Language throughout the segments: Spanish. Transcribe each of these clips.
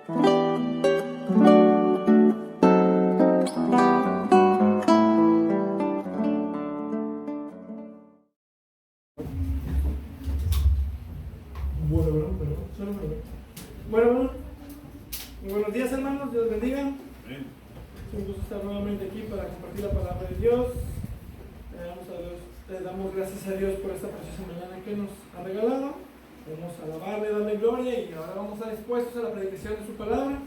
Bueno, muy buenos días, hermanos, Dios bendiga. Es un gusto estar nuevamente aquí para compartir la palabra de Dios. Le damos gracias a Dios por esta preciosa mañana que nos ha regalado. Vamos a alabarle, darle gloria, y ahora vamos a estar expuestos a la predicación de su palabra.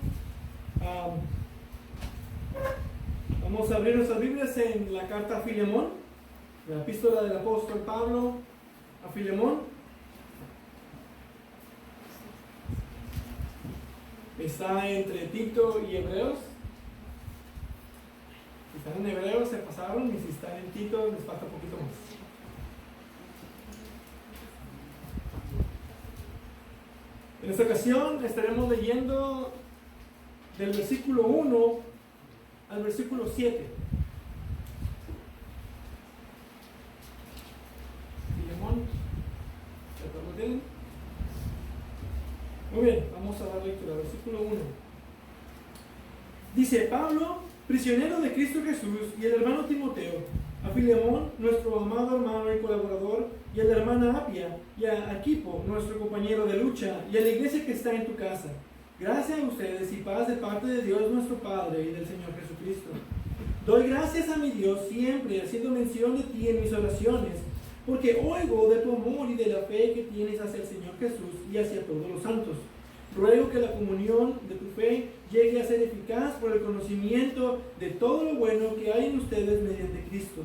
Vamos a abrir nuestras Biblias en la carta a Filemón, la epístola del apóstol Pablo a Filemón. Está entre Tito y Hebreos. Si están en Hebreos se pasaron, y si están en Tito les falta un poquito más. En esta ocasión estaremos leyendo del versículo 1 al versículo 7. Filemón, ¿lo tienen? Muy bien, vamos a dar lectura. Versículo 1. Dice: Pablo, prisionero de Cristo Jesús, y el hermano Timoteo, a Filemón, nuestro amado hermano y colaborador, y a la hermana Apia, y a Arquipo, nuestro compañero de lucha, y a la iglesia que está en tu casa. Gracias a ustedes y paz de parte de Dios nuestro Padre y del Señor Jesucristo. Doy gracias a mi Dios siempre, haciendo mención de ti en mis oraciones, porque oigo de tu amor y de la fe que tienes hacia el Señor Jesús y hacia todos los santos. Ruego que la comunión de tu fe llegue a ser eficaz por el conocimiento de todo lo bueno que hay en ustedes mediante Cristo.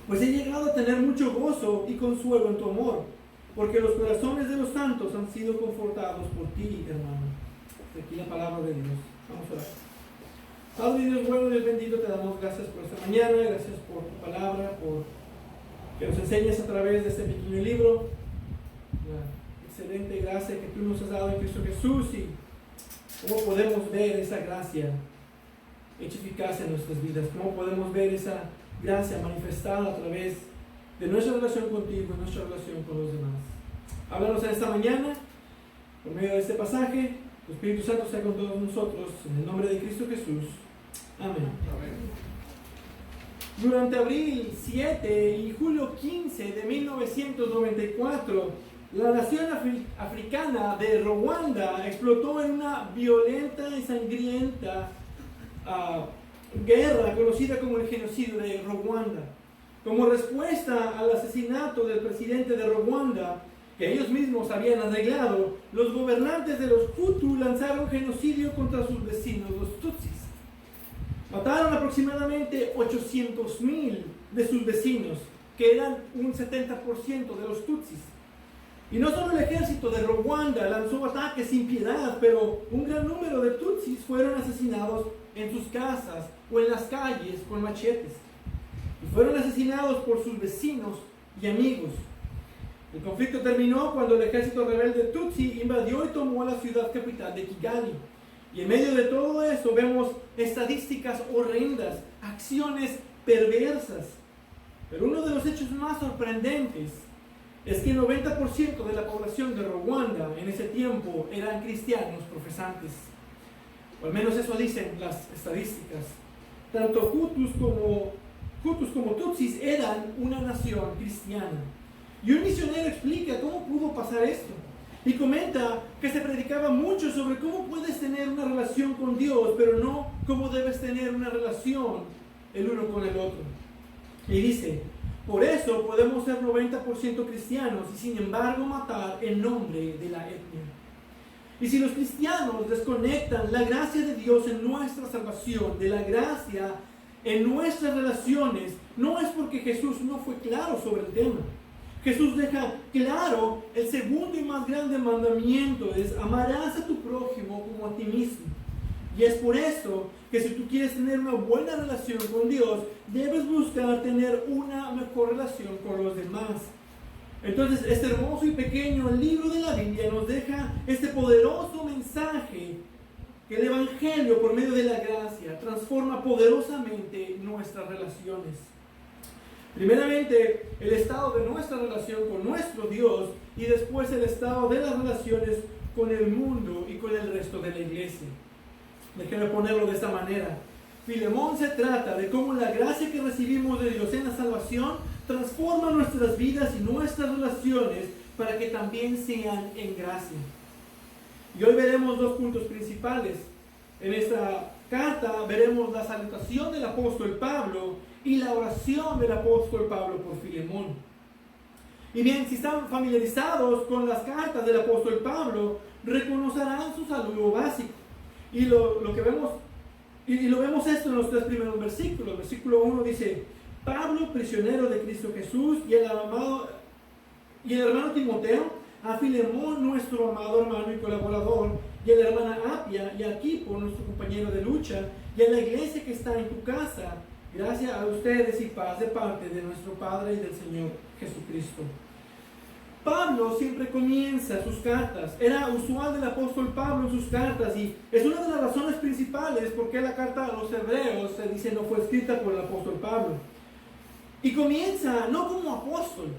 Pues he llegado a tener mucho gozo y consuelo en tu amor, porque los corazones de los santos han sido confortados por ti, hermano. Aquí la palabra de Dios. Vamos a orar. Padre Dios bueno, Dios bendito, te damos gracias por esta mañana, gracias por tu palabra, por que nos enseñes a través de este pequeño libro la excelente gracia que tú nos has dado en Cristo Jesús, y cómo podemos ver esa gracia hecha eficaz en nuestras vidas, cómo podemos ver esa gracia manifestada a través de nuestra relación contigo y nuestra relación con los demás. Háblanos en esta mañana por medio de este pasaje. Tu Espíritu Santo sea con todos nosotros, en el nombre de Cristo Jesús. Amén. Amén. Durante abril 7 y julio 15 de 1994, la nación africana de Ruanda explotó en una violenta y sangrienta guerra conocida como el genocidio de Ruanda. Como respuesta al asesinato del presidente de Ruanda, que ellos mismos habían arreglado, los gobernantes de los Hutu lanzaron genocidio contra sus vecinos, los Tutsis. Mataron aproximadamente 800,000 de sus vecinos, que eran un 70% de los Tutsis. Y no solo el ejército de Ruanda lanzó ataques sin piedad, pero un gran número de Tutsis fueron asesinados en sus casas o en las calles con machetes. Y fueron asesinados por sus vecinos y amigos. El conflicto terminó cuando el ejército rebelde Tutsi invadió y tomó la ciudad capital de Kigali. Y en medio de todo eso vemos estadísticas horrendas, acciones perversas. Pero uno de los hechos más sorprendentes es que el 90% de la población de Ruanda en ese tiempo eran cristianos profesantes. O al menos eso dicen las estadísticas. Tanto Hutus como Tutsis eran una nación cristiana. Y un misionero explica cómo pudo pasar esto. Y comenta que se predicaba mucho sobre cómo puedes tener una relación con Dios, pero no cómo debes tener una relación el uno con el otro. Y dice: por eso podemos ser 90% cristianos y sin embargo matar en nombre de la etnia. Y si los cristianos desconectan la gracia de Dios en nuestra salvación, de la gracia en nuestras relaciones, no es porque Jesús no fue claro sobre el tema. Jesús deja claro el segundo y más grande mandamiento: es amarás a tu prójimo como a ti mismo. Y es por eso que si tú quieres tener una buena relación con Dios, debes buscar tener una mejor relación con los demás. Entonces, este hermoso y pequeño libro de la Biblia nos deja este poderoso mensaje que el Evangelio, por medio de la gracia, transforma poderosamente nuestras relaciones. Primeramente, el estado de nuestra relación con nuestro Dios y después el estado de las relaciones con el mundo y con el resto de la iglesia. Déjenme ponerlo de esta manera. Filemón se trata de cómo la gracia que recibimos de Dios en la salvación transforma nuestras vidas y nuestras relaciones para que también sean en gracia. Y hoy veremos dos puntos principales. En esta carta veremos la salutación del apóstol Pablo y la oración del apóstol Pablo por Filemón. Y bien, si están familiarizados con las cartas del apóstol Pablo, reconocerán su saludo básico. Y lo vemos esto en los tres primeros versículos. Versículo 1 dice: Pablo, prisionero de Cristo Jesús, y el hermano Timoteo, a Filemón, nuestro amado hermano y colaborador, y a la hermana Apia, y a Arquipo, nuestro compañero de lucha, y a la iglesia que está en tu casa, gracias a ustedes y paz de parte de nuestro Padre y del Señor Jesucristo. Pablo siempre comienza sus cartas. Era usual del apóstol Pablo en sus cartas, y es una de las razones principales por qué la carta a los hebreos se dice no fue escrita por el apóstol Pablo. Y comienza no como apóstol,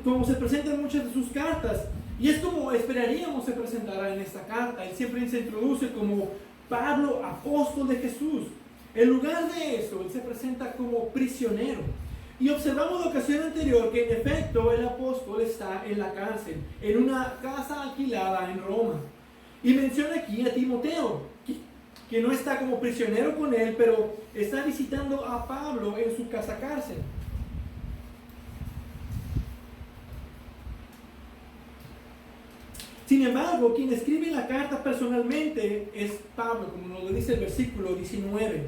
como se presenta en muchas de sus cartas, y es como esperaríamos se presentara en esta carta. Él siempre se introduce como Pablo, apóstol de Jesús. En lugar de eso, él se presenta como prisionero. Y observamos la ocasión anterior que en efecto el apóstol está en la cárcel, en una casa alquilada en Roma. Y menciona aquí a Timoteo, que no está como prisionero con él, pero está visitando a Pablo en su casa cárcel. Sin embargo, quien escribe la carta personalmente es Pablo, como nos lo dice el versículo 19.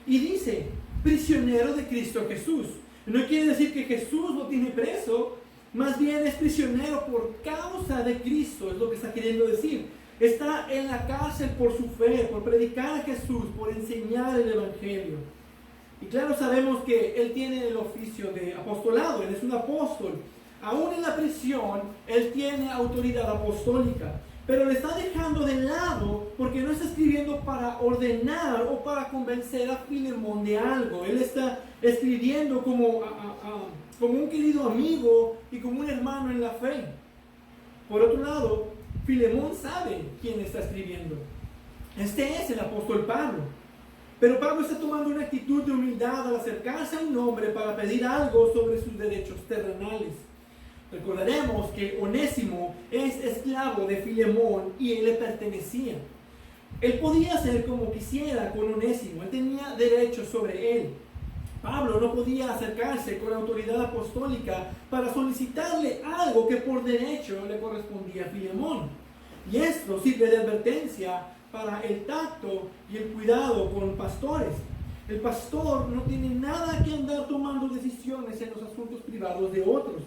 Y dice, prisionero de Cristo Jesús. No quiere decir que Jesús lo tiene preso, más bien es prisionero por causa de Cristo, es lo que está queriendo decir. Está en la cárcel por su fe, por predicar a Jesús, por enseñar el Evangelio. Y claro, sabemos que él tiene el oficio de apostolado, él es un apóstol. Aún en la prisión, él tiene autoridad apostólica, pero le está dejando de lado porque no está escribiendo para ordenar o para convencer a Filemón de algo. Él está escribiendo como un querido amigo y como un hermano en la fe. Por otro lado, Filemón sabe quién está escribiendo. Este es el apóstol Pablo. Pero Pablo está tomando una actitud de humildad al acercarse a un hombre para pedir algo sobre sus derechos terrenales. Recordaremos que Onésimo es esclavo de Filemón y él le pertenecía. Él podía hacer como quisiera con Onésimo, él tenía derechos sobre él. Pablo no podía acercarse con autoridad apostólica para solicitarle algo que por derecho le correspondía a Filemón. Y esto sirve de advertencia para el tacto y el cuidado con pastores. El pastor no tiene nada que andar tomando decisiones en los asuntos privados de otros.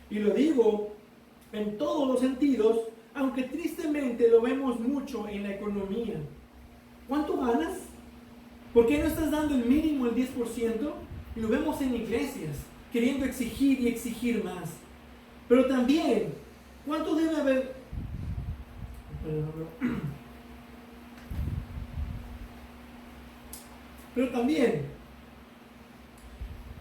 Y lo digo en todos los sentidos, aunque tristemente lo vemos mucho en la economía. ¿Cuánto ganas? ¿Por qué no estás dando el mínimo, el 10%? Y lo vemos en iglesias, queriendo exigir y exigir más. Pero también, ¿cuánto debe haber? Pero también,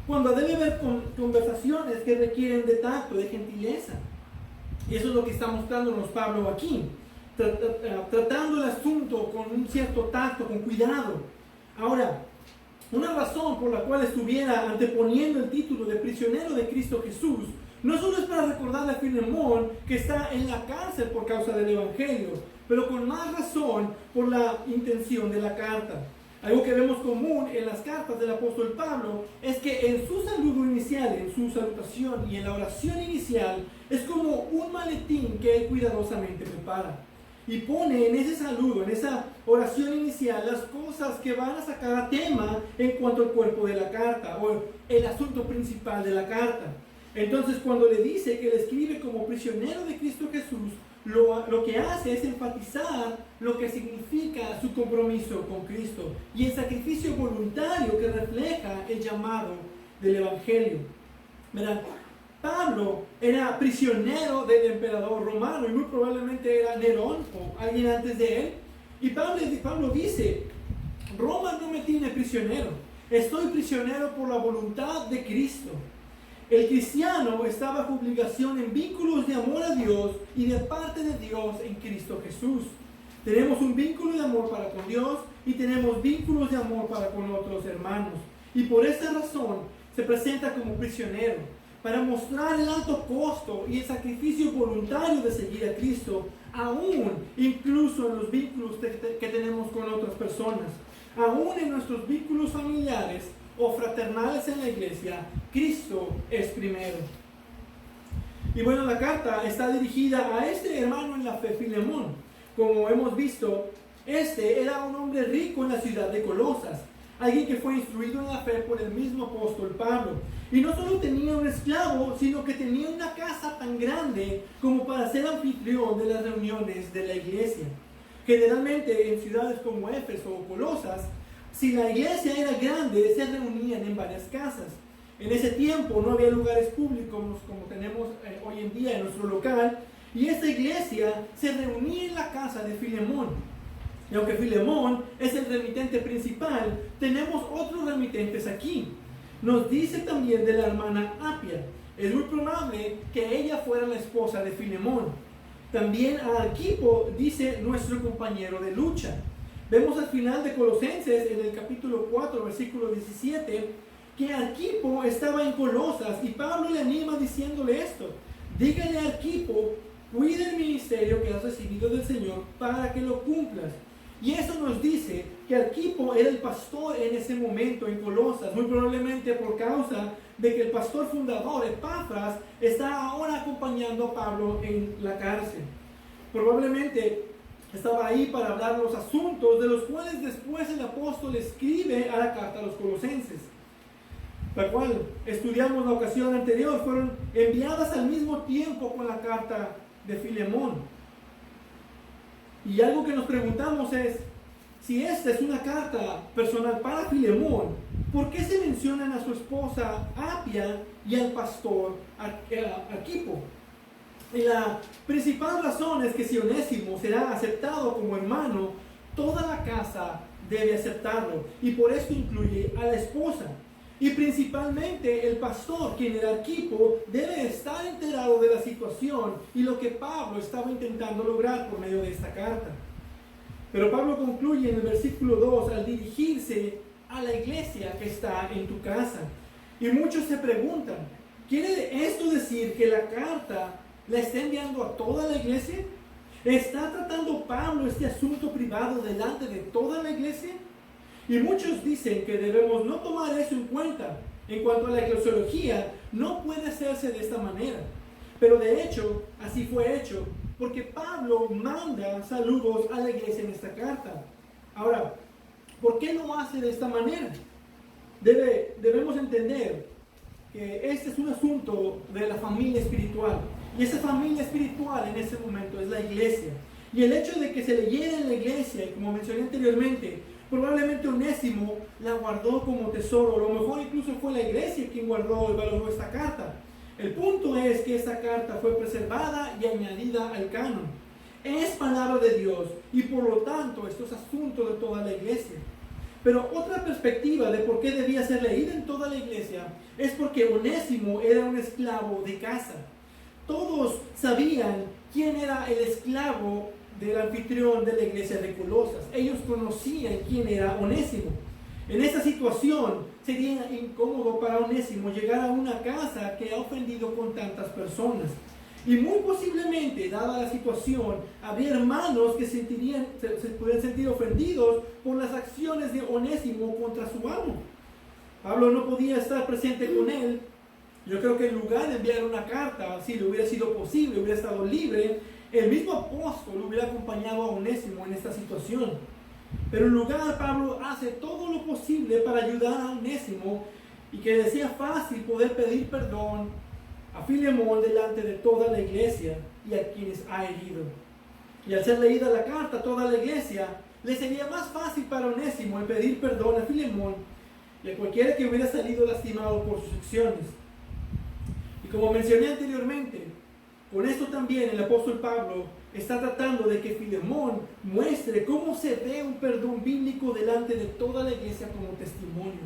cuando debe haber conversaciones que requieren de tacto, de gentileza. Y eso es lo que está mostrándonos Pablo aquí. Tratando el asunto con un cierto tacto, con cuidado. Ahora, una razón por la cual estuviera anteponiendo el título de prisionero de Cristo Jesús, no solo es para recordarle a Filemón que está en la cárcel por causa del Evangelio, pero con más razón por la intención de la carta. Algo que vemos común en las cartas del apóstol Pablo es que en su saludo inicial, en su salutación y en la oración inicial, es como un maletín que él cuidadosamente prepara. Y pone en ese saludo, en esa oración inicial, las cosas que van a sacar a tema en cuanto al cuerpo de la carta o el asunto principal de la carta. Entonces, cuando le dice que le escribe como prisionero de Cristo Jesús, lo que hace es enfatizar lo que significa su compromiso con Cristo y el sacrificio voluntario que refleja el llamado del Evangelio. ¿Verdad? Pablo era prisionero del emperador romano y muy probablemente era Nerón o alguien antes de él. Y Pablo dice, Roma no me tiene prisionero. Estoy prisionero por la voluntad de Cristo. El cristiano está bajo obligación en vínculos de amor a Dios y de parte de Dios en Cristo Jesús. Tenemos un vínculo de amor para con Dios y tenemos vínculos de amor para con otros hermanos. Y por esta razón se presenta como prisionero, para mostrar el alto costo y el sacrificio voluntario de seguir a Cristo, aún incluso en los vínculos que tenemos con otras personas. Aún en nuestros vínculos familiares o fraternales en la iglesia, Cristo es primero. Y bueno, la carta está dirigida a este hermano en la fe, Filemón. Como hemos visto, este era un hombre rico en la ciudad de Colosas, alguien que fue instruido en la fe por el mismo apóstol Pablo. Y no solo tenía un esclavo, sino que tenía una casa tan grande como para ser anfitrión de las reuniones de la iglesia. Generalmente en ciudades como Éfeso o Colosas, si la iglesia era grande, se reunían en varias casas. En ese tiempo no había lugares públicos como tenemos hoy en día en nuestro local, y esta iglesia se reunía en la casa de Filemón. Y aunque Filemón es el remitente principal, tenemos otros remitentes aquí. Nos dice también de la hermana Apia. Es muy probable que ella fuera la esposa de Filemón. También a Arquipo dice nuestro compañero de lucha. Vemos al final de Colosenses, en el capítulo 4, versículo 17, que Arquipo estaba en Colosas y Pablo le anima diciéndole esto. Dígale a Arquipo, cuida el ministerio que has recibido del Señor para que lo cumplas. Y eso nos dice que Arquipo era el pastor en ese momento en Colosas, muy probablemente por causa de que el pastor fundador, Epafras, está ahora acompañando a Pablo en la cárcel. Probablemente estaba ahí para hablar los asuntos de los cuales después el apóstol escribe a la carta a los colosenses, la cual estudiamos la ocasión anterior, fueron enviadas al mismo tiempo con la carta de Filemón. Y algo que nos preguntamos es, si esta es una carta personal para Filemón, ¿por qué se mencionan a su esposa Apia y al pastor Arquipo? Y la principal razón es que si Onésimo será aceptado como hermano, toda la casa debe aceptarlo, y por esto incluye a la esposa. Y principalmente el pastor, quien era Arquipo, debe estar enterado de la situación y lo que Pablo estaba intentando lograr por medio de esta carta. Pero Pablo concluye en el versículo 2 al dirigirse a la iglesia que está en tu casa. Y muchos se preguntan, ¿quiere esto decir que la carta la está enviando a toda la iglesia? ¿Está tratando Pablo este asunto privado delante de toda la iglesia? Y muchos dicen que debemos no tomar eso en cuenta. En cuanto a la eclesiología, no puede hacerse de esta manera. Pero de hecho, así fue hecho, porque Pablo manda saludos a la iglesia en esta carta. Ahora, ¿por qué lo hace de esta manera? Debemos entender que este es un asunto de la familia espiritual. Y esa familia espiritual en ese momento es la iglesia. Y el hecho de que se leyera en la iglesia, y como mencioné anteriormente, probablemente Onésimo la guardó como tesoro, a lo mejor incluso fue la iglesia quien guardó y valoró esta carta. El punto es que esta carta fue preservada y añadida al canon. Es palabra de Dios y por lo tanto esto es asunto de toda la iglesia. Pero otra perspectiva de por qué debía ser leída en toda la iglesia es porque Onésimo era un esclavo de casa. Todos sabían quién era el esclavo del anfitrión de la iglesia de Colosas. Ellos conocían quién era Onésimo. En esta situación sería incómodo para Onésimo llegar a una casa que ha ofendido con tantas personas. Y muy posiblemente, dada la situación, había hermanos que se podían sentir ofendidos por las acciones de Onésimo contra su amo. Pablo no podía estar presente con él. Yo creo que en lugar de enviar una carta, si le hubiera sido posible, hubiera estado libre, el mismo apóstol hubiera acompañado a Onésimo en esta situación. Pero en lugar, Pablo hace todo lo posible para ayudar a Onésimo y que le sea fácil poder pedir perdón a Filemón delante de toda la iglesia y a quienes ha herido. Y al ser leída la carta a toda la iglesia, le sería más fácil para Onésimo el pedir perdón a Filemón y a cualquiera que hubiera salido lastimado por sus acciones. Y como mencioné anteriormente, con esto también el apóstol Pablo está tratando de que Filemón muestre cómo se ve un perdón bíblico delante de toda la iglesia como testimonio.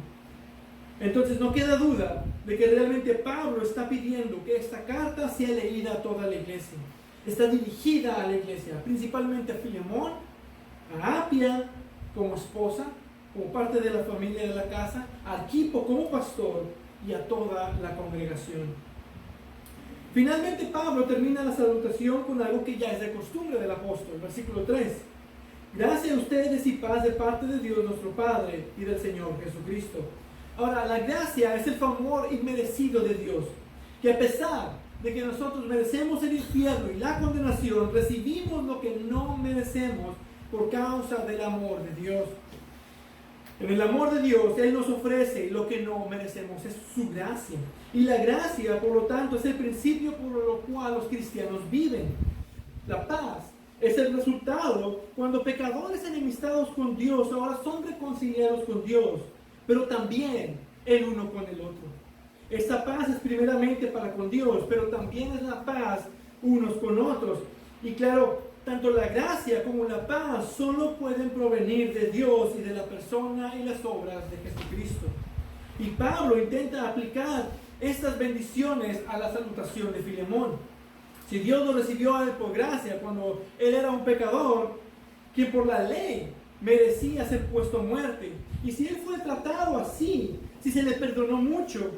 Entonces no queda duda de que realmente Pablo está pidiendo que esta carta sea leída a toda la iglesia. Está dirigida a la iglesia, principalmente a Filemón, a Apia como esposa, como parte de la familia de la casa, a Arquipo como pastor y a toda la congregación. Finalmente Pablo termina la salutación con algo que ya es de costumbre del apóstol, versículo 3. Gracias a ustedes y paz de parte de Dios nuestro Padre y del Señor Jesucristo. Ahora, la gracia es el favor inmerecido de Dios, que a pesar de que nosotros merecemos el infierno y la condenación, recibimos lo que no merecemos por causa del amor de Dios. En el amor de Dios, Él nos ofrece lo que no merecemos, es su gracia. Y la gracia, por lo tanto, es el principio por lo cual los cristianos viven. La paz es el resultado cuando pecadores enemistados con Dios ahora son reconciliados con Dios, pero también el uno con el otro. Esta paz es primeramente para con Dios, pero también es la paz unos con otros. Y claro, tanto la gracia como la paz solo pueden provenir de Dios y de la persona y las obras de Jesucristo. Y Pablo intenta aplicar estas bendiciones a la salutación de Filemón. Si Dios lo recibió a él por gracia cuando él era un pecador, quien por la ley merecía ser puesto a muerte, y si él fue tratado así, si se le perdonó mucho,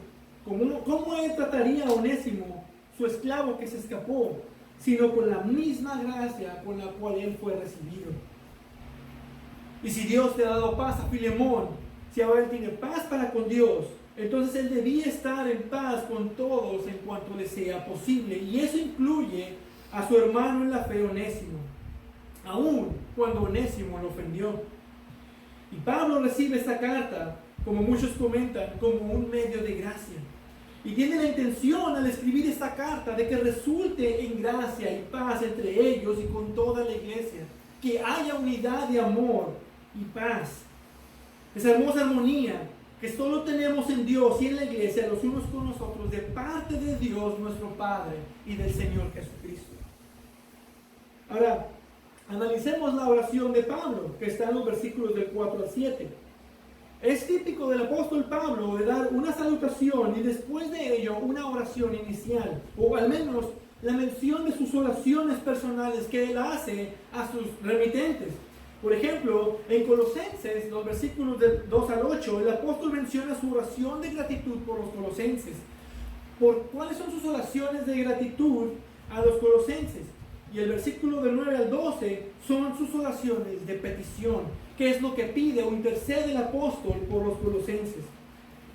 ¿cómo él trataría a Onésimo, su esclavo que se escapó, sino con la misma gracia con la cual él fue recibido? Y si Dios te ha dado paz a Filemón, si ahora él tiene paz para con Dios, entonces él debía estar en paz con todos en cuanto le sea posible. Y eso incluye a su hermano en la fe, Onésimo, aun cuando Onésimo lo ofendió. Y Pablo recibe esta carta, como muchos comentan, como un medio de gracia. Y tiene la intención al escribir esta carta de que resulte en gracia y paz entre ellos y con toda la iglesia. Que haya unidad de amor y paz. Esa hermosa armonía que solo tenemos en Dios y en la iglesia, los unos con los otros, de parte de Dios nuestro Padre y del Señor Jesucristo. Ahora, analicemos la oración de Pablo, que está en los versículos del 4 al 7. Es típico del apóstol Pablo de dar una salutación y después de ello una oración inicial, o al menos la mención de sus oraciones personales que él hace a sus remitentes. Por ejemplo, en Colosenses, los versículos del 2 al 8, el apóstol menciona su oración de gratitud por los colosenses. ¿Cuáles son sus oraciones de gratitud a los colosenses? Y el versículo del 9 al 12 son sus oraciones de petición, que es lo que pide o intercede el apóstol por los colosenses.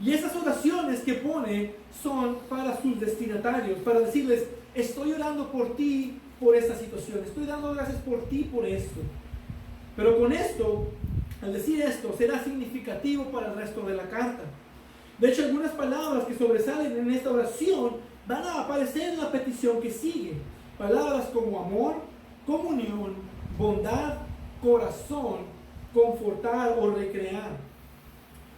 Y esas oraciones que pone son para sus destinatarios, para decirles, estoy orando por ti por esta situación, estoy dando gracias por ti por esto. Pero con esto, al decir esto, será significativo para el resto de la carta. De hecho, algunas palabras que sobresalen en esta oración van a aparecer en la petición que sigue. Palabras como amor, comunión, bondad, corazón, confortar o recrear.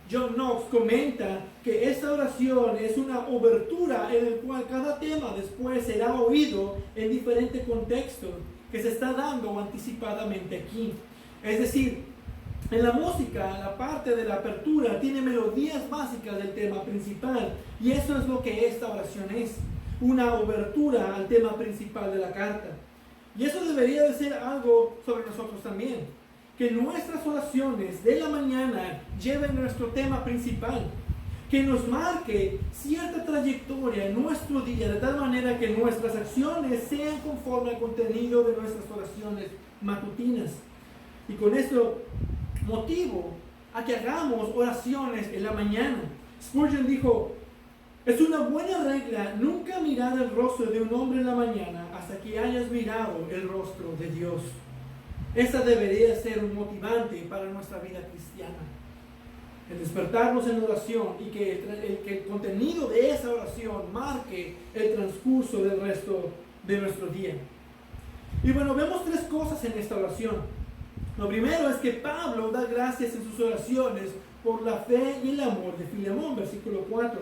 John Knox comenta que esta oración es una obertura en el cual cada tema después será oído en diferente contexto que se está dando anticipadamente aquí. Es decir, en la música, la parte de la apertura tiene melodías básicas del tema principal, y eso es lo que esta oración es, una obertura al tema principal de la carta. Y eso debería de ser algo sobre nosotros también, que nuestras oraciones de la mañana lleven nuestro tema principal, que nos marque cierta trayectoria en nuestro día, de tal manera que nuestras acciones sean conforme al contenido de nuestras oraciones matutinas. Y con esto motivo a que hagamos oraciones en la mañana. Spurgeon dijo, es una buena regla nunca mirar el rostro de un hombre en la mañana hasta que hayas mirado el rostro de Dios. Esta debería ser un motivante para nuestra vida cristiana. El despertarnos en oración y que el contenido de esa oración marque el transcurso del resto de nuestro día. Y bueno, vemos tres cosas en esta oración. Lo primero es que Pablo da gracias en sus oraciones por la fe y el amor de Filemón, versículo 4.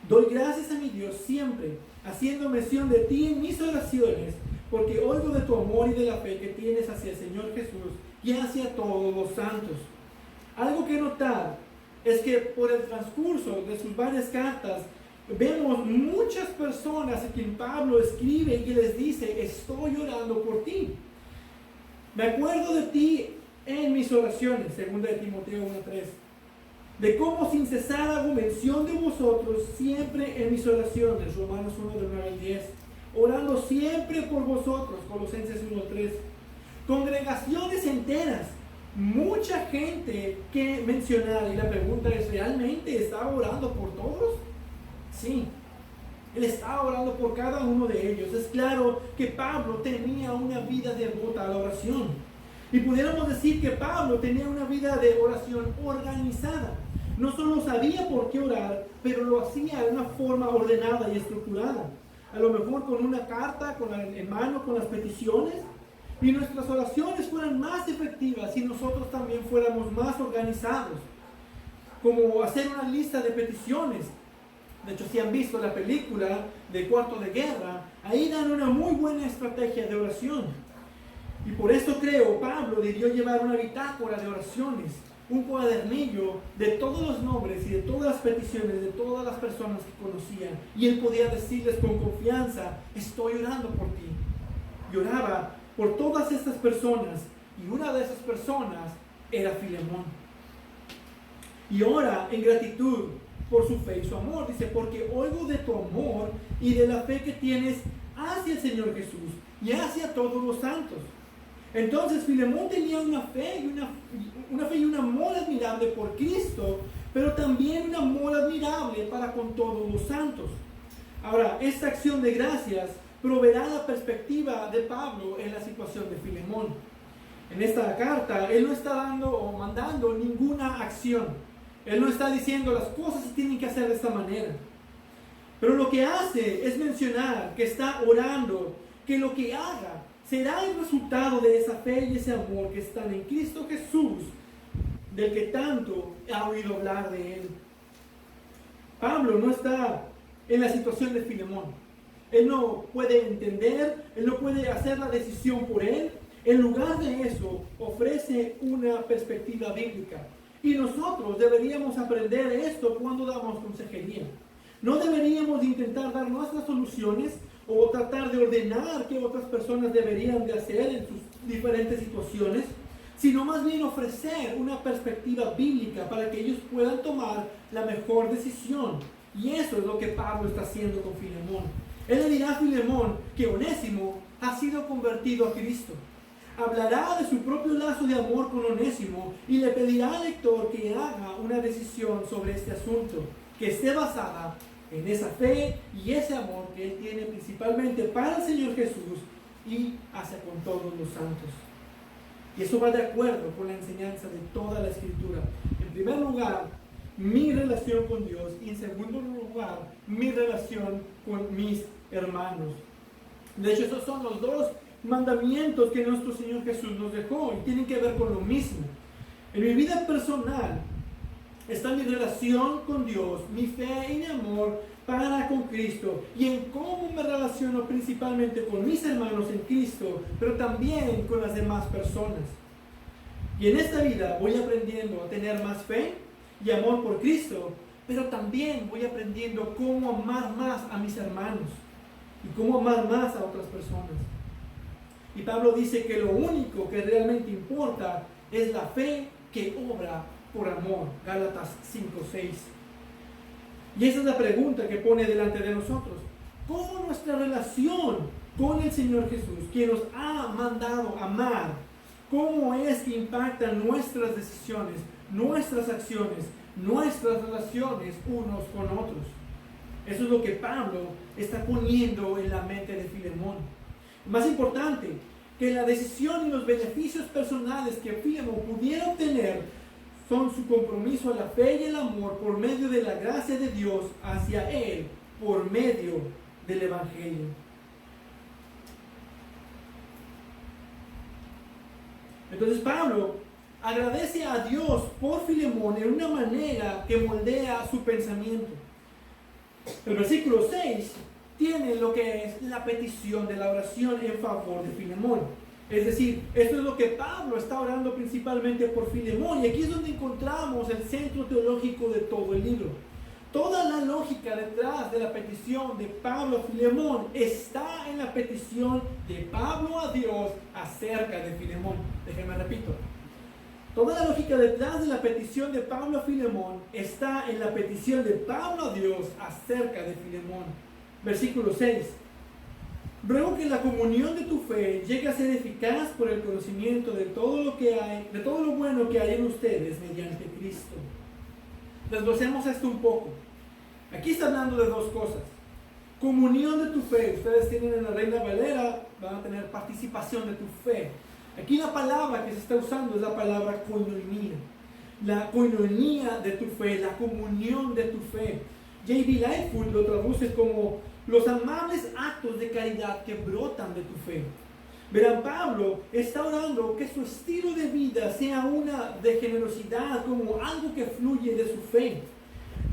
Doy gracias a mi Dios siempre, haciendo mención de ti en mis oraciones, porque oigo de tu amor y de la fe que tienes hacia el Señor Jesús y hacia todos los santos. Algo que notar es que por el transcurso de sus varias cartas, vemos muchas personas a quien Pablo escribe y les dice: estoy orando por ti. Me acuerdo de ti en mis oraciones, 2 de Timoteo 1:3, de cómo sin cesar hago mención de vosotros siempre en mis oraciones, Romanos 1:9-10, orando siempre por vosotros, Colosenses 1:3, congregaciones enteras, mucha gente que mencionar. Y la pregunta es: ¿realmente estaba orando por todos? Sí, él estaba orando por cada uno de ellos. Es claro que Pablo tenía una vida devota a la oración, y pudiéramos decir que Pablo tenía una vida de oración organizada. No solo sabía por qué orar, pero lo hacía de una forma ordenada y estructurada. A lo mejor con una carta en mano con las peticiones, y nuestras oraciones fueran más efectivas si nosotros también fuéramos más organizados. Como hacer una lista de peticiones. De hecho, si han visto la película de Cuarto de Guerra, ahí dan una muy buena estrategia de oración. Y por eso creo, Pablo debió llevar una bitácora de oraciones, un cuadernillo de todos los nombres y de todas las peticiones de todas las personas que conocía. Y él podía decirles con confianza: estoy orando por ti. Y oraba por todas estas personas, y una de esas personas era Filemón. Y ora en gratitud por su fe y su amor. Dice: porque oigo de tu amor y de la fe que tienes hacia el Señor Jesús y hacia todos los santos. Entonces Filemón tenía una fe y un amor admirable por Cristo, pero también un amor admirable para con todos los santos. Ahora, esta acción de gracias proveerá la perspectiva de Pablo en la situación de Filemón. En esta carta, él no está dando o mandando ninguna acción. Él no está diciendo las cosas se tienen que hacer de esta manera. Pero lo que hace es mencionar que está orando, que lo que haga será el resultado de esa fe y ese amor que están en Cristo Jesús, del que tanto ha oído hablar de él. Pablo no está en la situación de Filemón. Él no puede entender, él no puede hacer la decisión por él. En lugar de eso, ofrece una perspectiva bíblica. Y nosotros deberíamos aprender esto cuando damos consejería. No deberíamos intentar dar nuestras soluciones o tratar de ordenar qué otras personas deberían de hacer en sus diferentes situaciones, sino más bien ofrecer una perspectiva bíblica para que ellos puedan tomar la mejor decisión. Y eso es lo que Pablo está haciendo con Filemón. Él le dirá a Filemón que Onésimo ha sido convertido a Cristo. Hablará de su propio lazo de amor con Onésimo y le pedirá al lector que haga una decisión sobre este asunto, que esté basada en esa fe y ese amor que él tiene principalmente para el Señor Jesús y hacia con todos los santos. Y eso va de acuerdo con la enseñanza de toda la Escritura. En primer lugar, mi relación con Dios, y en segundo lugar, mi relación con mis hermanos. De hecho, esos son los dos mandamientos que nuestro Señor Jesús nos dejó y tienen que ver con lo mismo. En mi vida personal está mi relación con Dios, mi fe y mi amor para con Cristo, y en cómo me relaciono principalmente con mis hermanos en Cristo, pero también con las demás personas. Y en esta vida voy aprendiendo a tener más fe y amor por Cristo, pero también voy aprendiendo cómo amar más a mis hermanos y cómo amar más a otras personas. Y Pablo dice que lo único que realmente importa es la fe que obra por amor. Gálatas 5:6. Y esa es la pregunta que pone delante de nosotros. ¿Cómo nuestra relación con el Señor Jesús, quien nos ha mandado amar, cómo es que impactan nuestras decisiones, nuestras acciones, nuestras relaciones unos con otros? Eso es lo que Pablo está poniendo en la mente de Filemón. Más importante, que la decisión y los beneficios personales que Filemón pudiera obtener son su compromiso a la fe y el amor por medio de la gracia de Dios hacia él, por medio del Evangelio. Entonces Pablo agradece a Dios por Filemón en una manera que moldea su pensamiento. El versículo 6 tiene lo que es la petición de la oración en favor de Filemón. Es decir, esto es lo que Pablo está orando principalmente por Filemón, y aquí es donde encontramos el centro teológico de todo el libro. Toda la lógica detrás de la petición de Pablo a Filemón está en la petición de Pablo a Dios acerca de Filemón. Déjenme repito. Toda la lógica detrás de la petición de Pablo a Filemón está en la petición de Pablo a Dios acerca de Filemón. Versículo 6. Ruego que la comunión de tu fe llegue a ser eficaz por el conocimiento de todo lo que hay, de todo lo bueno que hay en ustedes mediante Cristo. Desglosemos esto un poco. Aquí está hablando de dos cosas. Comunión de tu fe. Ustedes tienen en la Reina Valera, van a tener participación de tu fe. Aquí la palabra que se está usando es la palabra koinonia. La koinonia de tu fe, la comunión de tu fe. J.B. Lightfoot lo traduce como los amables actos de caridad que brotan de tu fe. Verán, Pablo está orando que su estilo de vida sea una de generosidad, como algo que fluye de su fe.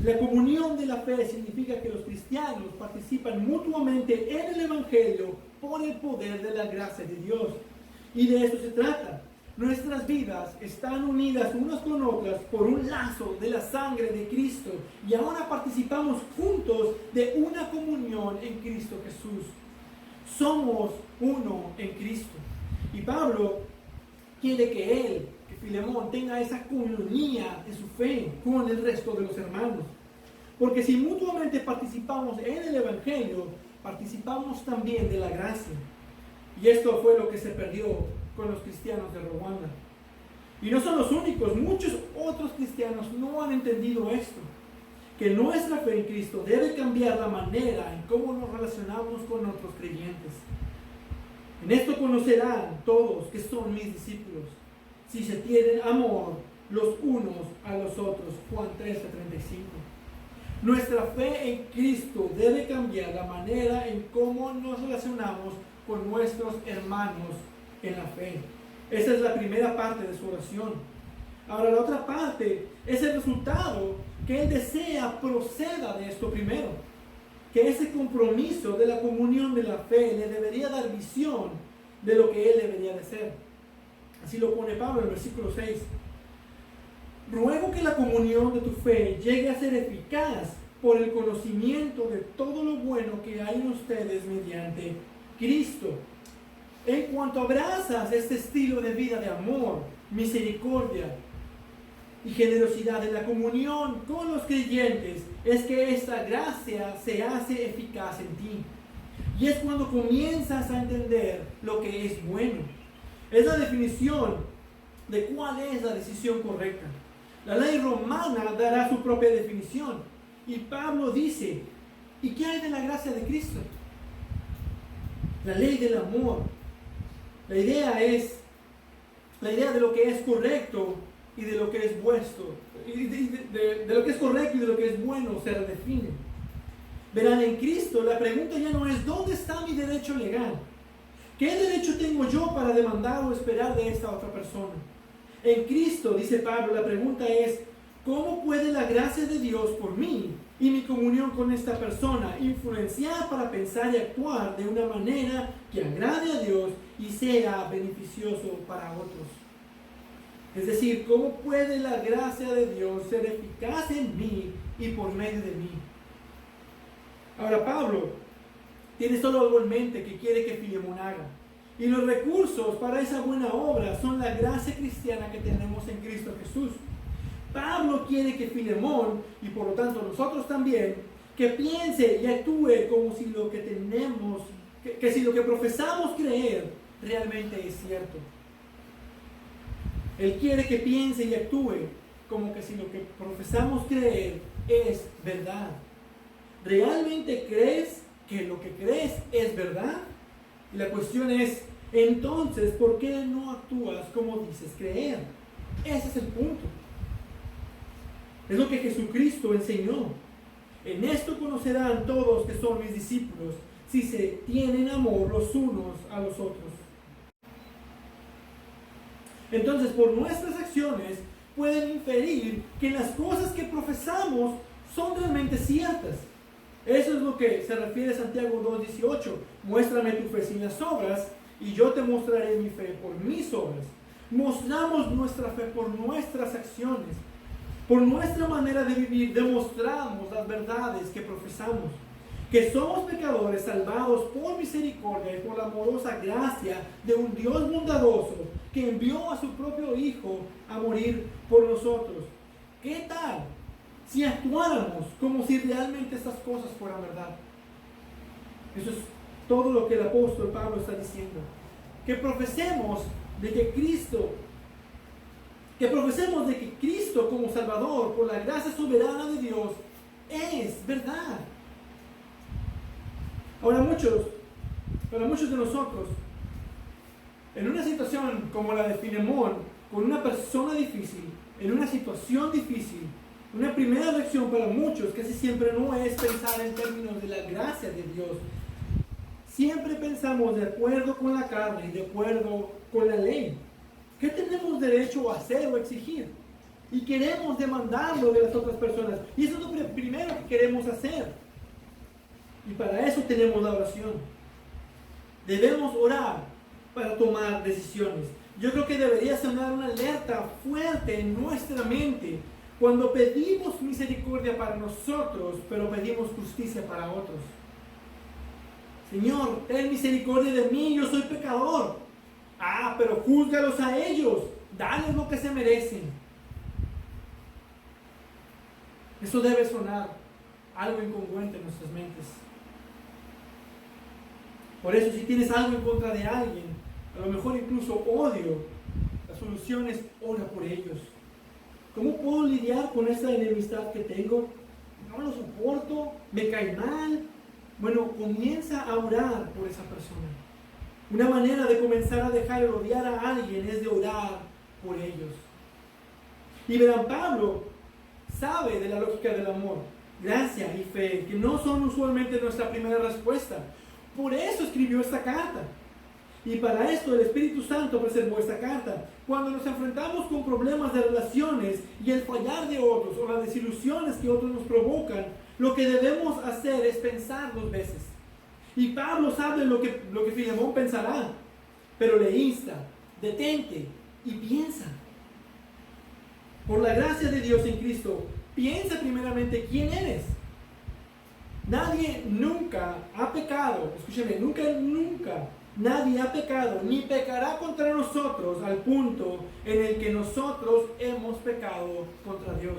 La comunión de la fe significa que los cristianos participan mutuamente en el Evangelio por el poder de la gracia de Dios. Y de eso se trata. Nuestras vidas están unidas unas con otras por un lazo de la sangre de Cristo, y ahora participamos juntos de una comunión en Cristo Jesús. Somos uno en Cristo. Y Pablo quiere que Filemón tenga esa comunidad de su fe con el resto de los hermanos. Porque si mutuamente participamos en el Evangelio, participamos también de la gracia. Y esto fue lo que se perdió con los cristianos de Rwanda. Y no son los únicos, muchos otros cristianos no han entendido esto. Que nuestra fe en Cristo debe cambiar la manera en cómo nos relacionamos con otros creyentes. En esto conocerán todos que son mis discípulos, si se tienen amor los unos a los otros. Juan 13:35. Nuestra fe en Cristo debe cambiar la manera en cómo nos relacionamos con nuestros hermanos en la fe. Esa es la primera parte de su oración. Ahora, la otra parte es el resultado que él desea proceda de esto primero. Que ese compromiso de la comunión de la fe le debería dar visión de lo que él debería de ser. Así lo pone Pablo en el versículo 6. Ruego que la comunión de tu fe llegue a ser eficaz por el conocimiento de todo lo bueno que hay en ustedes mediante Cristo. En cuanto abrazas este estilo de vida de amor, misericordia y generosidad en la comunión con los creyentes, es que esta gracia se hace eficaz en ti. Y es cuando comienzas a entender lo que es bueno. Es la definición de cuál es la decisión correcta. La ley romana dará su propia definición. Y Pablo dice, ¿y qué hay de la gracia de Cristo? La ley del amor. La idea de lo que es correcto y de lo que es bueno, de lo que es correcto y de lo que es bueno se redefine. Verán, en Cristo la pregunta ya no es ¿dónde está mi derecho legal? ¿Qué derecho tengo yo para demandar o esperar de esta otra persona? En Cristo, dice Pablo, la pregunta es ¿cómo puede la gracia de Dios por mí y mi comunión con esta persona influenciar para pensar y actuar de una manera que agrade a Dios y sea beneficioso para otros? Es decir, ¿cómo puede la gracia de Dios ser eficaz en mí y por medio de mí? Ahora, Pablo tiene solo algo en mente que quiere que Filemón haga. Y los recursos para esa buena obra son la gracia cristiana que tenemos en Cristo Jesús. Pablo quiere que Filemón, y por lo tanto nosotros también, que piense y actúe como si lo que tenemos, que si lo que profesamos creer realmente es cierto. Él quiere que piense y actúe como que si lo que profesamos creer es verdad. ¿Realmente crees que lo que crees es verdad? Y la cuestión es, entonces, ¿por qué no actúas como dices creer? Ese es el punto. Es lo que Jesucristo enseñó. En esto conocerán todos que son mis discípulos, si se tienen amor los unos a los otros. Entonces, por nuestras acciones pueden inferir que las cosas que profesamos son realmente ciertas. Eso es lo que se refiere a Santiago 2:18. Muéstrame tu fe sin las obras y yo te mostraré mi fe por mis obras. Mostramos nuestra fe por nuestras acciones, por nuestra manera de vivir. Demostramos las verdades que profesamos, que somos pecadores salvados por misericordia y por la amorosa gracia de un Dios bondadoso que envió a su propio Hijo a morir por nosotros. ¿Qué tal si actuáramos como si realmente estas cosas fueran verdad? Eso es todo lo que el apóstol Pablo está diciendo. Que profesemos de que Cristo como Salvador, por la gracia soberana de Dios, es verdad. Ahora para muchos de nosotros, en una situación como la de Filemón, con una persona difícil, en una situación difícil, una primera reacción para muchos casi siempre no es pensar en términos de la gracia de Dios. Siempre pensamos de acuerdo con la carne y de acuerdo con la ley. ¿Qué tenemos derecho a hacer o exigir? Y queremos demandarlo de las otras personas. Y eso es lo primero que queremos hacer. Y para eso tenemos la oración. Debemos orar para tomar decisiones. Yo creo que debería sonar una alerta fuerte en nuestra mente cuando pedimos misericordia para nosotros, pero pedimos justicia para otros. Señor, ten misericordia de mí, yo soy pecador. Pero júzgalos a ellos, dales lo que se merecen. Eso debe sonar algo incongruente en nuestras mentes. Por eso, si tienes algo en contra de alguien, a lo mejor incluso odio, la solución es ora por ellos. ¿Cómo puedo lidiar con esta enemistad que tengo? No lo soporto, me cae mal. Bueno, comienza a orar por esa persona. Una manera de comenzar a dejar de odiar a alguien es de orar por ellos. Y verán, Pablo sabe de la lógica del amor, gracia y fe, que no son usualmente nuestra primera respuesta. Por eso escribió esta carta. Y para esto el Espíritu Santo preservó esta carta. Cuando nos enfrentamos con problemas de relaciones y el fallar de otros o las desilusiones que otros nos provocan, lo que debemos hacer es pensar 2 veces. Y Pablo sabe lo que Filemón pensará, pero le insta, detente y piensa. Por la gracia de Dios en Cristo, piensa primeramente quién eres. Nadie nunca ha pecado, escúcheme, nunca, nadie ha pecado ni pecará contra nosotros al punto en el que nosotros hemos pecado contra Dios.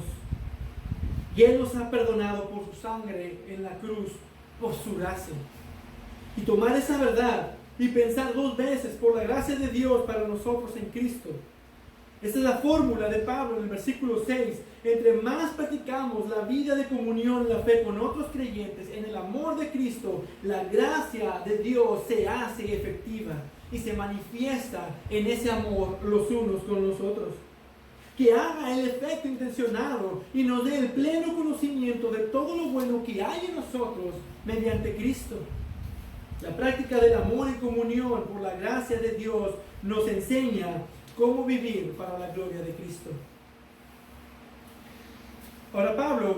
Y Él nos ha perdonado por su sangre en la cruz, por su gracia. Y tomar esa verdad y pensar 2 veces por la gracia de Dios para nosotros en Cristo. Esta es la fórmula de Pablo en el versículo 6. Entre más practicamos la vida de comunión, la fe con otros creyentes, en el amor de Cristo, la gracia de Dios se hace efectiva y se manifiesta en ese amor los unos con los otros. Que haga el efecto intencionado y nos dé el pleno conocimiento de todo lo bueno que hay en nosotros mediante Cristo. La práctica del amor en comunión por la gracia de Dios nos enseña cómo vivir para la gloria de Cristo. Ahora Pablo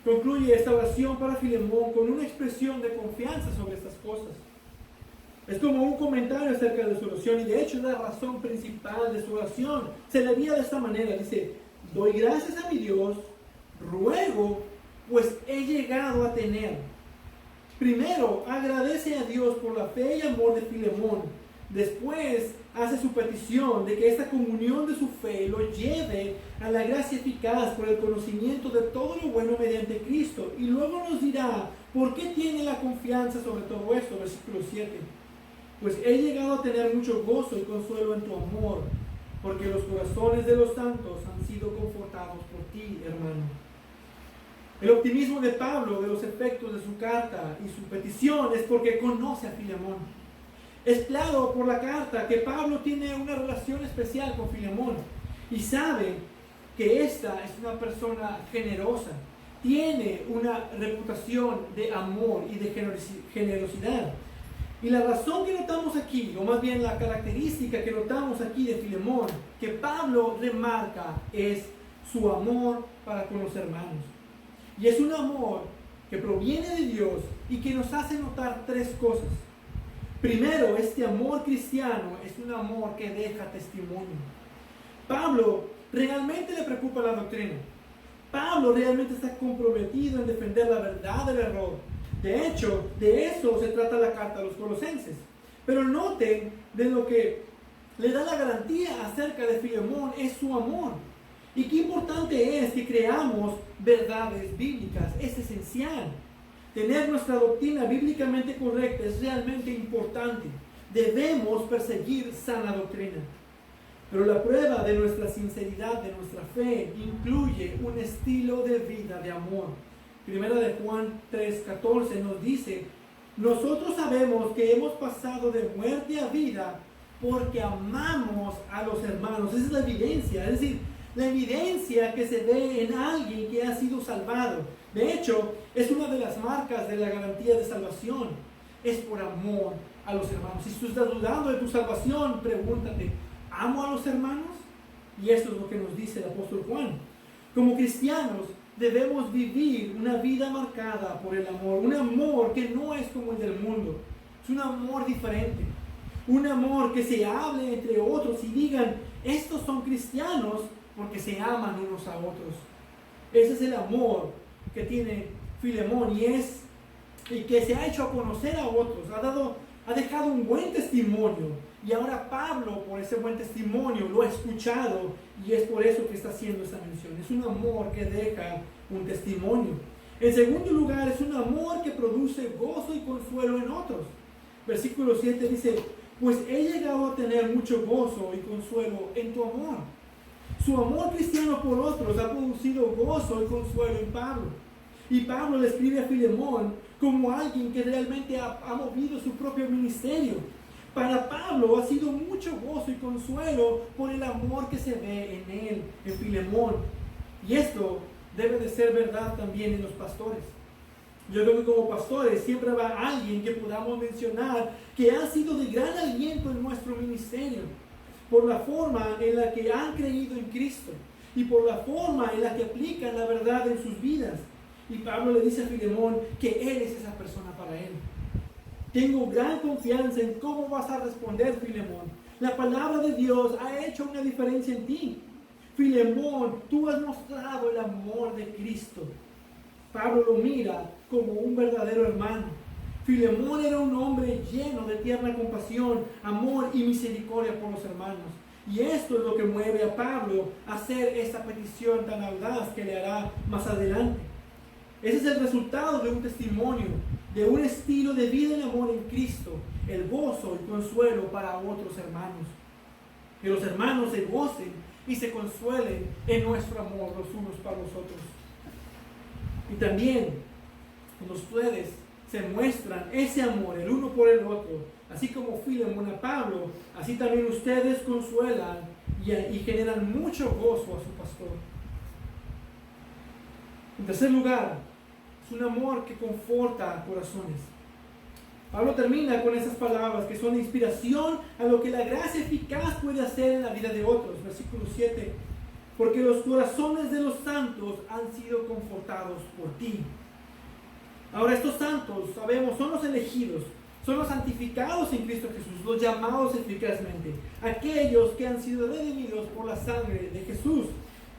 concluye esta oración para Filemón con una expresión de confianza sobre estas cosas. Es como un comentario acerca de su oración y de hecho es la razón principal de su oración. Se leía de esta manera, dice: doy gracias a mi Dios, ruego, pues he llegado a tener. Primero, agradece a Dios por la fe y amor de Filemón. Después, hace su petición de que esta comunión de su fe lo lleve a la gracia eficaz por el conocimiento de todo lo bueno mediante Cristo. Y luego nos dirá por qué tiene la confianza sobre todo esto, versículo 7. Pues he llegado a tener mucho gozo y consuelo en tu amor, porque los corazones de los santos han sido confortados por ti, hermano. El optimismo de Pablo de los efectos de su carta y su petición es porque conoce a Filemón. Es claro por la carta que Pablo tiene una relación especial con Filemón y sabe que esta es una persona generosa, tiene una reputación de amor y de generosidad. Y la razón que notamos aquí, o más bien la característica que notamos aquí de Filemón, que Pablo remarca, es su amor para con los hermanos. Y es un amor que proviene de Dios y que nos hace notar 3 cosas. Primero, este amor cristiano es un amor que deja testimonio. Pablo realmente le preocupa la doctrina. Pablo realmente está comprometido en defender la verdad del error. De hecho, de eso se trata la carta a los Colosenses. Pero noten de lo que le da la garantía acerca de Filemón es su amor. Y qué importante es que creamos verdades bíblicas. Es esencial. Tener nuestra doctrina bíblicamente correcta es realmente importante. Debemos perseguir sana doctrina. Pero la prueba de nuestra sinceridad, de nuestra fe, incluye un estilo de vida de amor. Primera de Juan 3:14 nos dice: nosotros sabemos que hemos pasado de muerte a vida porque amamos a los hermanos. Esa es la evidencia, es decir, la evidencia que se ve en alguien que ha sido salvado. De hecho, es una de las marcas de la garantía de salvación. Es por amor a los hermanos. Si tú estás dudando de tu salvación, pregúntate: ¿amo a los hermanos? Y esto es lo que nos dice el apóstol Juan. Como cristianos debemos vivir una vida marcada por el amor. Un amor que no es como el del mundo. Es un amor diferente. Un amor que se hable entre otros y digan: estos son cristianos porque se aman unos a otros. Ese es el amor que tiene Filemón y que se ha hecho a conocer a otros. Ha dejado un buen testimonio. Y ahora Pablo, por ese buen testimonio, lo ha escuchado y es por eso que está haciendo esta mención. Es un amor que deja un testimonio. En segundo lugar, es un amor que produce gozo y consuelo en otros. Versículo 7 dice: pues he llegado a tener mucho gozo y consuelo en tu amor. Su amor cristiano por otros ha producido gozo y consuelo en Pablo. Y Pablo le escribe a Filemón como alguien que realmente ha movido su propio ministerio. Para Pablo ha sido mucho gozo y consuelo por el amor que se ve en él, en Filemón. Y esto debe de ser verdad también en los pastores. Yo creo que como pastores siempre habrá alguien que podamos mencionar que ha sido de gran aliento en nuestro ministerio, por la forma en la que han creído en Cristo y por la forma en la que aplican la verdad en sus vidas. Y Pablo le dice a Filemón que él es esa persona para él. Tengo gran confianza en cómo vas a responder, Filemón. La palabra de Dios ha hecho una diferencia en ti. Filemón, tú has mostrado el amor de Cristo. Pablo lo mira como un verdadero hermano. Filemón era un hombre lleno de tierna compasión, amor y misericordia por los hermanos. Y esto es lo que mueve a Pablo a hacer esta petición tan audaz que le hará más adelante. Ese es el resultado de un testimonio, de un estilo de vida en amor en Cristo, el gozo y consuelo para otros hermanos. Que los hermanos se gocen y se consuelen en nuestro amor los unos para los otros. Y también, cuando ustedes se muestran ese amor el uno por el otro, así como Filemón a Pablo, así también ustedes consuelan y generan mucho gozo a su pastor. En tercer lugar, es un amor que conforta corazones. Pablo termina con esas palabras que son inspiración a lo que la gracia eficaz puede hacer en la vida de otros. Versículo 7. Porque los corazones de los santos han sido confortados por ti. Ahora, estos santos, sabemos, son los elegidos, son los santificados en Cristo Jesús, los llamados eficazmente, aquellos que han sido redimidos por la sangre de Jesús.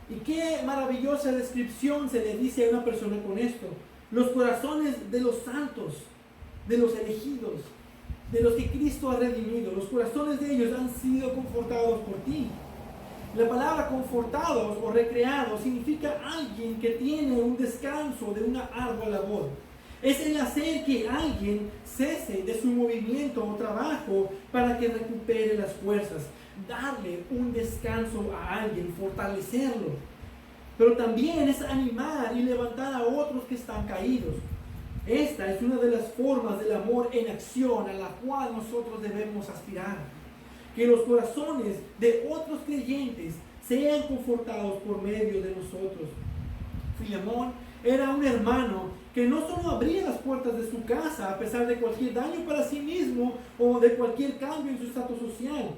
Y qué maravillosa descripción se le dice a una persona con esto. Los corazones de los santos, de los elegidos, de los que Cristo ha redimido, los corazones de ellos han sido confortados por ti. La palabra confortados o recreados significa alguien que tiene un descanso de una ardua labor. Es el hacer que alguien cese de su movimiento o trabajo para que recupere las fuerzas. Darle un descanso a alguien, fortalecerlo. Pero también es animar y levantar a otros que están caídos. Esta es una de las formas del amor en acción a la cual nosotros debemos aspirar. Que los corazones de otros creyentes sean confortados por medio de nosotros. Filemón era un hermano que no solo abría las puertas de su casa a pesar de cualquier daño para sí mismo o de cualquier cambio en su estatus social.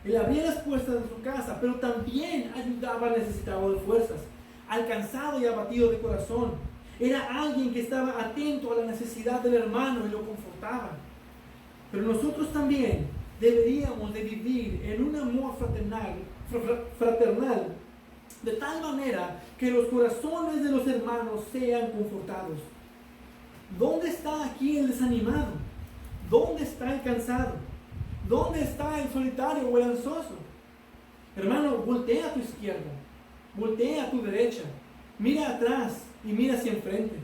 Él abría las puertas de su casa, pero también ayudaba al necesitado de fuerzas, al cansado y abatido de corazón. Era alguien que estaba atento a la necesidad del hermano y lo confortaba. Pero nosotros también deberíamos de vivir en un amor fraternal, de tal manera que los corazones de los hermanos sean confortados. ¿Dónde está aquí el desanimado? ¿Dónde está el cansado? ¿Dónde está el solitario o el ansioso? Hermano, voltea a tu izquierda, voltea a tu derecha, mira atrás y mira hacia enfrente.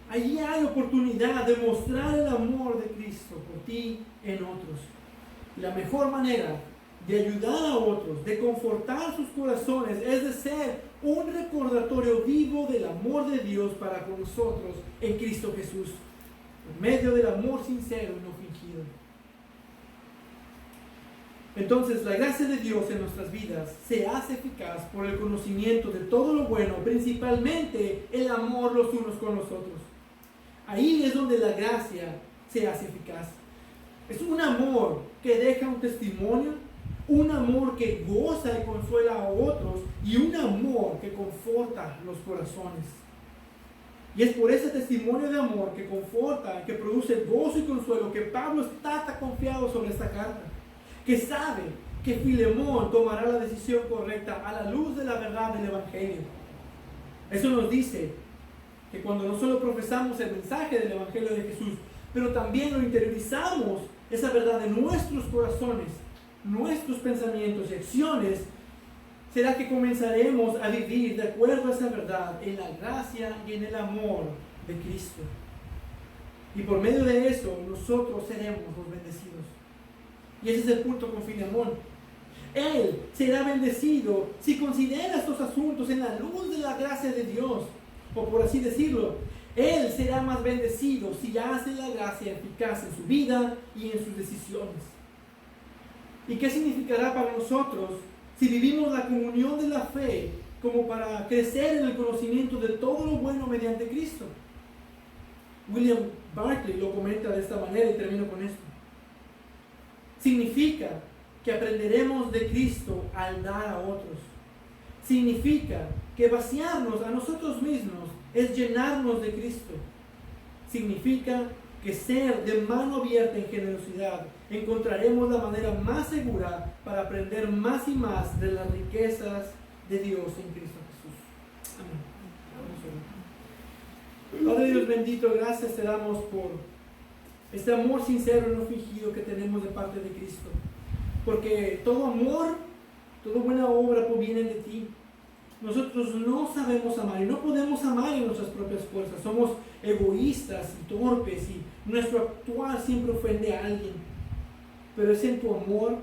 Allí hay oportunidad de mostrar el amor de Cristo por ti en otros. Y la mejor manera de ayudar a otros, de confortar sus corazones, es de ser un recordatorio vivo del amor de Dios para con nosotros en Cristo Jesús, por medio del amor sincero y no fingido. Entonces, la gracia de Dios en nuestras vidas se hace eficaz por el conocimiento de todo lo bueno, principalmente el amor los unos con los otros. Ahí es donde la gracia se hace eficaz. Es un amor que deja un testimonio, un amor que goza y consuela a otros y un amor que conforta los corazones. Y es por ese testimonio de amor que conforta, que produce gozo y consuelo, que Pablo está tan confiado sobre esta carta, que sabe que Filemón tomará la decisión correcta a la luz de la verdad del Evangelio. Eso nos dice que cuando no solo profesamos el mensaje del Evangelio de Jesús, pero también lo interiorizamos, esa verdad en nuestros corazones, nuestros pensamientos y acciones, será que comenzaremos a vivir de acuerdo a esa verdad en la gracia y en el amor de Cristo. Y por medio de eso nosotros seremos los bendecidos. Y ese es el punto con Filemón. Él será bendecido si considera estos asuntos en la luz de la gracia de Dios. O por así decirlo, él será más bendecido si hace la gracia eficaz en su vida y en sus decisiones. ¿Y qué significará para nosotros si vivimos la comunión de la fe como para crecer en el conocimiento de todo lo bueno mediante Cristo? William Barclay lo comenta de esta manera y termino con esto. Significa que aprenderemos de Cristo al dar a otros. Significa que vaciarnos a nosotros mismos es llenarnos de Cristo. Significa que ser de mano abierta en generosidad encontraremos la manera más segura para aprender más y más de las riquezas de Dios en Cristo Jesús. Amén. Padre Dios bendito, gracias te damos por este amor sincero y no fingido que tenemos de parte de Cristo. Porque todo amor, toda buena obra proviene de ti. Nosotros no sabemos amar y no podemos amar en nuestras propias fuerzas. Somos egoístas y torpes y nuestro actuar siempre ofende a alguien. Pero es en tu amor,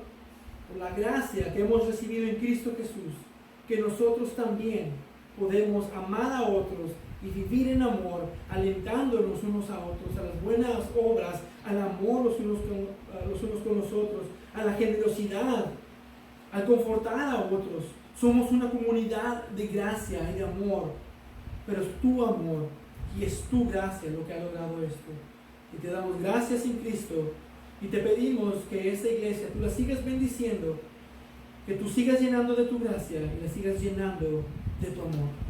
por la gracia que hemos recibido en Cristo Jesús, que nosotros también podemos amar a otros y vivir en amor, alentándonos unos a otros, a las buenas obras, al amor los unos con los otros, a la generosidad, al confortar a otros. Somos una comunidad de gracia y de amor, pero es tu amor y es tu gracia lo que ha logrado esto. Y te damos gracias en Cristo y te pedimos que esta iglesia tú la sigas bendiciendo, que tú sigas llenando de tu gracia y la sigas llenando de tu amor.